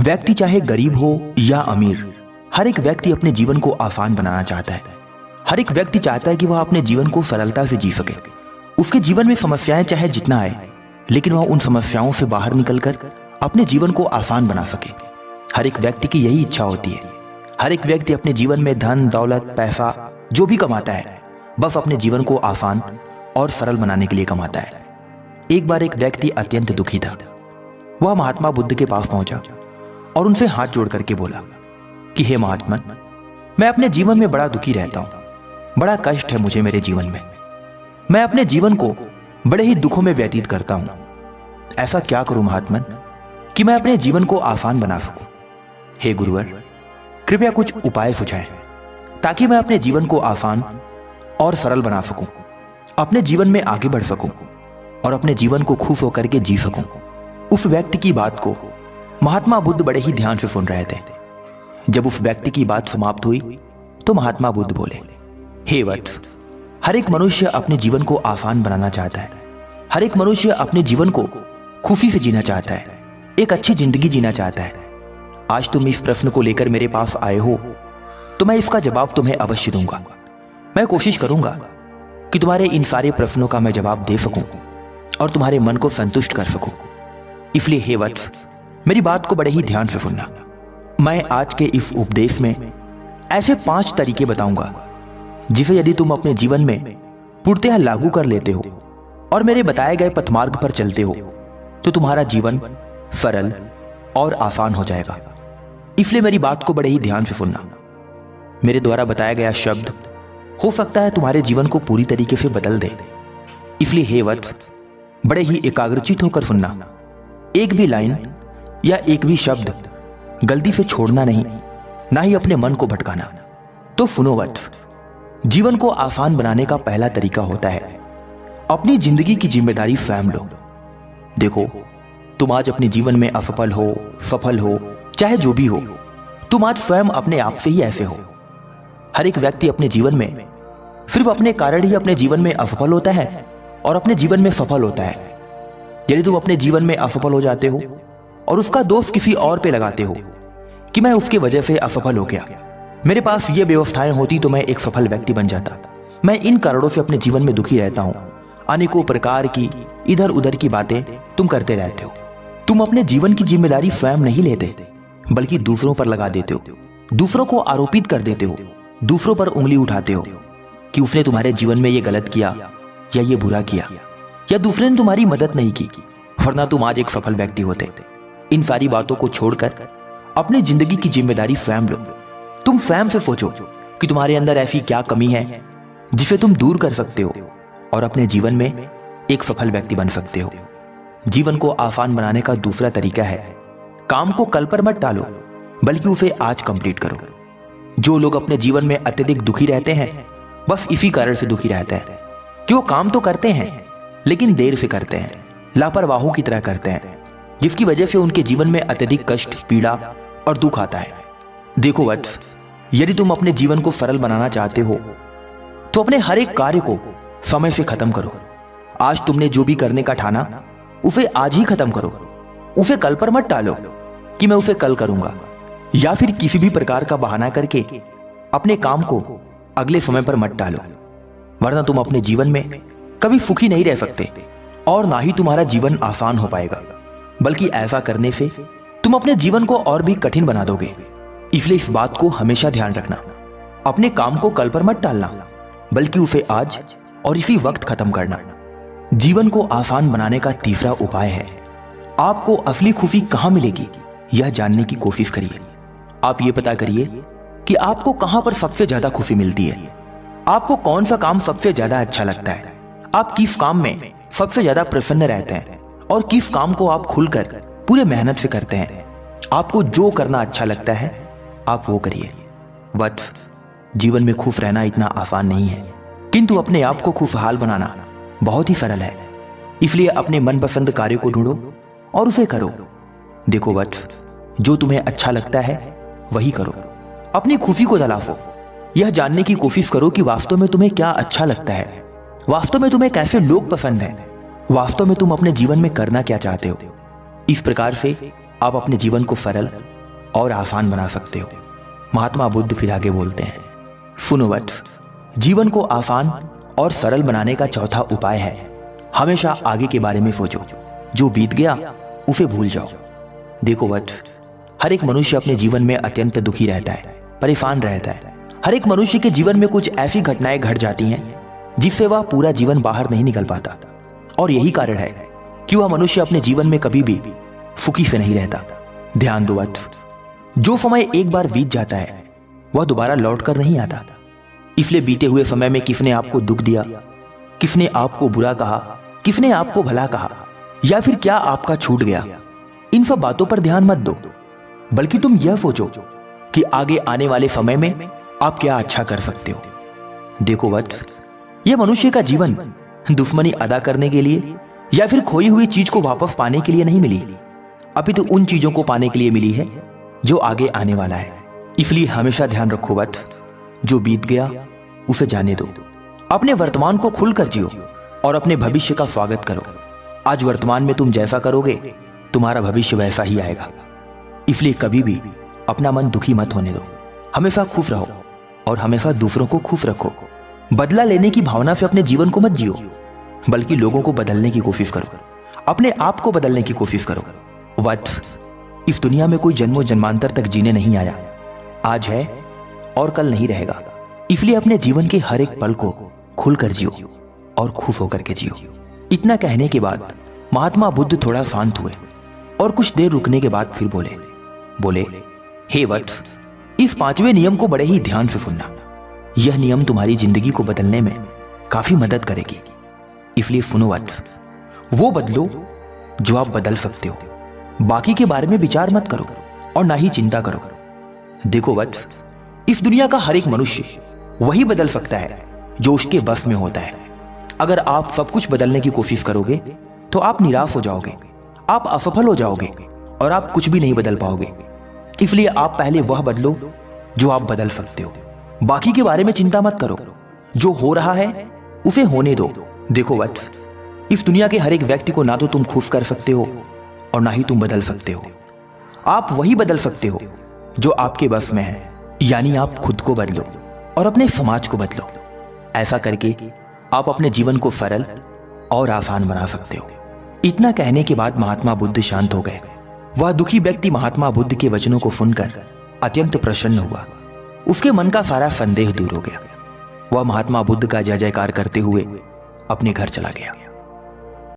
व्यक्ति चाहे गरीब हो या अमीर, हर एक व्यक्ति अपने जीवन को आसान बनाना चाहता है। हर एक व्यक्ति चाहता है कि वह अपने जीवन को सरलता से जी सके। उसके जीवन में समस्याएं चाहे जितना आए, लेकिन वह उन समस्याओं से बाहर निकलकर अपने जीवन को आसान बना सके। हर एक व्यक्ति की यही इच्छा होती है। हर एक व्यक्ति अपने जीवन में धन, दौलत, पैसा जो भी कमाता है, बस अपने जीवन को आसान और सरल बनाने के लिए कमाता है। एक बार एक व्यक्ति अत्यंत दुखी था। वह महात्मा बुद्ध के पास पहुंचा और उनसे हाथ जोड़ करके बोला कि हे महात्मन, मैं अपने जीवन में बड़ा दुखी रहता हूं। बड़ा कष्ट है मुझे मेरे जीवन में। मैं अपने जीवन को बड़े ही दुखों में व्यतीत करता हूं। ऐसा क्या करूं महात्मन कि मैं अपने जीवन को आसान बना सकूं? हे गुरुवर, कृपया कुछ उपाय सुझाएं ताकि मैं अपने जीवन को आसान और सरल बना सकूं, अपने जीवन में आगे बढ़ सकूं और अपने जीवन को खुश होकर के जी सकूं। उस व्यक्ति की बात को महात्मा बुद्ध बड़े ही ध्यान से सुन रहे थे। जब उस व्यक्ति की बात समाप्त हुई तो महात्मा बुद्ध बोले, हे वत्स, हर एक मनुष्य अपने जीवन को आसान बनाना चाहता है। हर एक मनुष्य अपने जीवन को खुशी से जीना चाहता है, एक अच्छी जिंदगी जीना चाहता है। आज तुम इस प्रश्न को लेकर मेरे पास आए हो तो मैं इसका जवाब तुम्हें अवश्य दूंगा। मैं कोशिश करूंगा कि तुम्हारे इन सारे प्रश्नों का मैं जवाब दे सकूं और तुम्हारे मन को संतुष्ट कर सकूं। इसलिए हे वत्स, मेरी बात को बड़े ही ध्यान से सुनना। मैं आज के इस उपदेश में ऐसे 5 तरीके बताऊंगा जिसे यदि तुम अपने जीवन में पूर्णतः लागू कर लेते हो और मेरे बताए गए पथमार्ग पर चलते हो तो तुम्हारा जीवन सरल और आसान हो जाएगा। इसलिए मेरी बात को बड़े ही ध्यान से सुनना। मेरे द्वारा बताया गया शब्द हो सकता है तुम्हारे जीवन को पूरी तरीके से बदल दे। इसलिए हे वत्स, बड़े ही एकाग्रचित होकर सुनना। एक भी लाइन या एक भी शब्द गलती से छोड़ना नहीं, ना ही अपने मन को भटकाना। तो सुनो वत्स, जीवन को आसान बनाने का पहला तरीका होता है अपनी जिंदगी की जिम्मेदारी स्वयं लो। देखो, तुम आज अपने जीवन में असफल हो, सफल हो, चाहे जो भी हो, तुम आज स्वयं अपने आप से ही ऐसे हो। हर एक व्यक्ति अपने जीवन में सिर्फ अपने कारण ही अपने जीवन में असफल होता है और अपने जीवन में सफल होता है। यदि तुम अपने जीवन में असफल हो जाते हो और उसका दोष किसी और पे लगाते हो कि मैं उसकी वजह से असफल हो गया, मेरे पास ये व्यवस्थाएं होती तो मैं एक सफल व्यक्ति बन जाता, मैं इन कारणों से अपने जीवन में दुखी रहता हूं, अनेकों प्रकार की इधर उधर की बातें तुम करते रहते हो। तुम अपने जीवन की जिम्मेदारी स्वयं नहीं लेते, बल्कि दूसरों पर लगा देते हो, दूसरों को आरोपित कर देते हो, दूसरों पर उंगली उठाते हो कि उसने तुम्हारे जीवन में ये गलत किया या ये बुरा किया या दूसरे ने तुम्हारी मदद नहीं की, वरना तुम आज एक सफल व्यक्ति होते। इन सारी बातों को छोड़कर अपनी जिंदगी की जिम्मेदारी स्वयं लो। तुम स्वयं से सोचो कि तुम्हारे अंदर ऐसी क्या कमी है जिसे तुम दूर कर सकते हो और अपने जीवन में एक सफल व्यक्ति बन सकते हो। जीवन को आसान बनाने का दूसरा तरीका है काम को कल पर मत टालो, बल्कि उसे आज कंप्लीट करो। जो लोग अपने जीवन में अत्यधिक दुखी रहते हैं, बस इसी कारण से दुखी रहते हैं कि वो काम तो करते हैं लेकिन देर से करते हैं, लापरवाहों की तरह करते हैं, जिसकी वजह से उनके जीवन में अत्यधिक कष्ट, पीड़ा और दुख आता है। देखो वत्स, यदि तुम अपने जीवन को सरल बनाना चाहते हो तो अपने हर एक कार्य को समय से खत्म करो। आज तुमने जो भी करने का ठाना उसे आज ही खत्म करो। उसे कल पर मत टालो कि मैं उसे कल करूंगा, या फिर किसी भी प्रकार का बहाना करके अपने काम को अगले समय पर मत टालो, वरना तुम अपने जीवन में कभी सुखी नहीं रह सकते और ना ही तुम्हारा जीवन आसान हो पाएगा, बल्कि ऐसा करने से तुम अपने जीवन को और भी कठिन बना दोगे। इसलिए इस बात को हमेशा ध्यान रखना। अपने काम को कल पर मत टालना, बल्कि उसे आज और इसी वक्त खत्म करना। जीवन को आसान बनाने का तीसरा उपाय है आपको असली खुशी कहां मिलेगी यह जानने की कोशिश करिए। आप ये पता करिए कि आपको कहां पर सबसे ज्यादा खुशी मिलती है, आपको कौन सा काम सबसे ज्यादा अच्छा लगता है, आप किस काम में सबसे ज्यादा प्रसन्न रहते हैं और किस काम को आप खुलकर पूरे मेहनत से करते हैं। आपको जो करना अच्छा लगता है आप वो करिए। वत्स, जीवन में खुश रहना इतना आसान नहीं है, किंतु अपने आप को खुशहाल बनाना बहुत ही सरल है। इसलिए अपने मनपसंद कार्य को ढूंढो और उसे करो। देखो वत्स, जो तुम्हें अच्छा लगता है वही करो। अपनी खुशी को तलाशो। यह जानने की कोशिश करो कि वास्तव में तुम्हें क्या अच्छा लगता है, वास्तव में तुम्हें कैसे लोग पसंद हैं, वास्तव में तुम अपने जीवन में करना क्या चाहते हो। इस प्रकार से आप अपने जीवन को सरल और आसान बना सकते हो। महात्मा बुद्ध फिर आगे बोलते हैं, सुनो वत्स, जीवन को आसान और सरल बनाने का चौथा उपाय है हमेशा आगे के बारे में सोचो। जो बीत गया उसे भूल जाओ। देखो वत्स, हर एक मनुष्य अपने जीवन में अत्यंत दुखी रहता है, परेशान रहता है। हर एक मनुष्य के जीवन में कुछ ऐसी घटनाएं घट जाती हैं जिससे वह पूरा जीवन बाहर नहीं निकल पाता, और यही कारण है कि वह मनुष्य अपने जीवन में कभी भी सुखी से नहीं रहता। ध्यान दो वत्स, जो समय एक बार बीत जाता है वह दोबारा लौट कर नहीं आता। इसलिए बीते हुए समय में किसने आपको दुख दिया, किसने आपको बुरा कहा, किसने आपको भला कहा, या फिर क्या आपका छूट गया, इन सब बातों पर ध्यान मत दो, बल्कि तुम यह सोचो कि आगे आने वाले समय में आप क्या अच्छा कर सकते हो। देखो वत्स, यह मनुष्य का जीवन दुश्मनी अदा करने के लिए या फिर खोई हुई चीज को वापस पाने के लिए नहीं मिली, अपितु उन चीजों को पाने के लिए मिली है जो आगे आने वाला है। इसलिए हमेशा ध्यान रखो वत्स, जो बीत गया उसे जाने दो। अपने वर्तमान को खुलकर जियो और अपने भविष्य का स्वागत करो। आज वर्तमान में तुम जैसा करोगे तुम्हारा भविष्य वैसा ही आएगा। इसलिए कभी भी अपना मन दुखी मत होने दो। हमेशा खुश रहो और हमेशा दूसरों को खुश रखो। बदला लेने की भावना से अपने जीवन को मत जियो, बल्कि लोगों को बदलने की कोशिश करो, अपने आप को बदलने की कोशिश करो। वत्स, इस दुनिया में कोई जन्मों जन्मांतर तक जीने नहीं आया, आज है और कल नहीं रहेगा। इसलिए अपने जीवन के हर एक पल को खुलकर जियो और खुश होकर के जियो। इतना कहने के बाद महात्मा बुद्ध थोड़ा शांत हुए और कुछ देर रुकने के बाद फिर बोले, हे वत्स, इस पांचवें नियम को बड़े ही ध्यान से सुनना। यह नियम तुम्हारी जिंदगी को बदलने में काफी मदद करेगी। इसलिए सुनो वत्स, वो बदलो जो आप बदल सकते हो। बाकी के बारे में विचार मत करो और ना ही चिंता करो। देखो वत्स, इस दुनिया का हर एक मनुष्य वही बदल सकता है जो उसके बस में होता है। अगर आप सब कुछ बदलने की कोशिश करोगे तो आप निराश हो जाओगे, आप असफल हो जाओगे और आप कुछ भी नहीं बदल पाओगे। इसलिए आप पहले वह बदलो जो आप बदल सकते हो। बाकी के बारे में चिंता मत करो, जो हो रहा है उसे होने दो। देखो वत्स, इस दुनिया के हर एक व्यक्ति को ना तो तुम खुश कर सकते हो और ना ही तुम बदल सकते हो। आप वही बदल सकते हो जो आपके बस में है, यानी आप खुद को बदलो और अपने समाज को बदलो। ऐसा करके आप अपने जीवन को सरल और आसान बना सकते हो। इतना कहने के बाद महात्मा बुद्ध शांत हो गए। वह दुखी व्यक्ति महात्मा बुद्ध के वचनों को सुनकर अत्यंत प्रसन्न हुआ। उसके मन का सारा संदेह दूर हो गया। वह महात्मा बुद्ध का जय जयकार करते हुए अपने घर चला गया।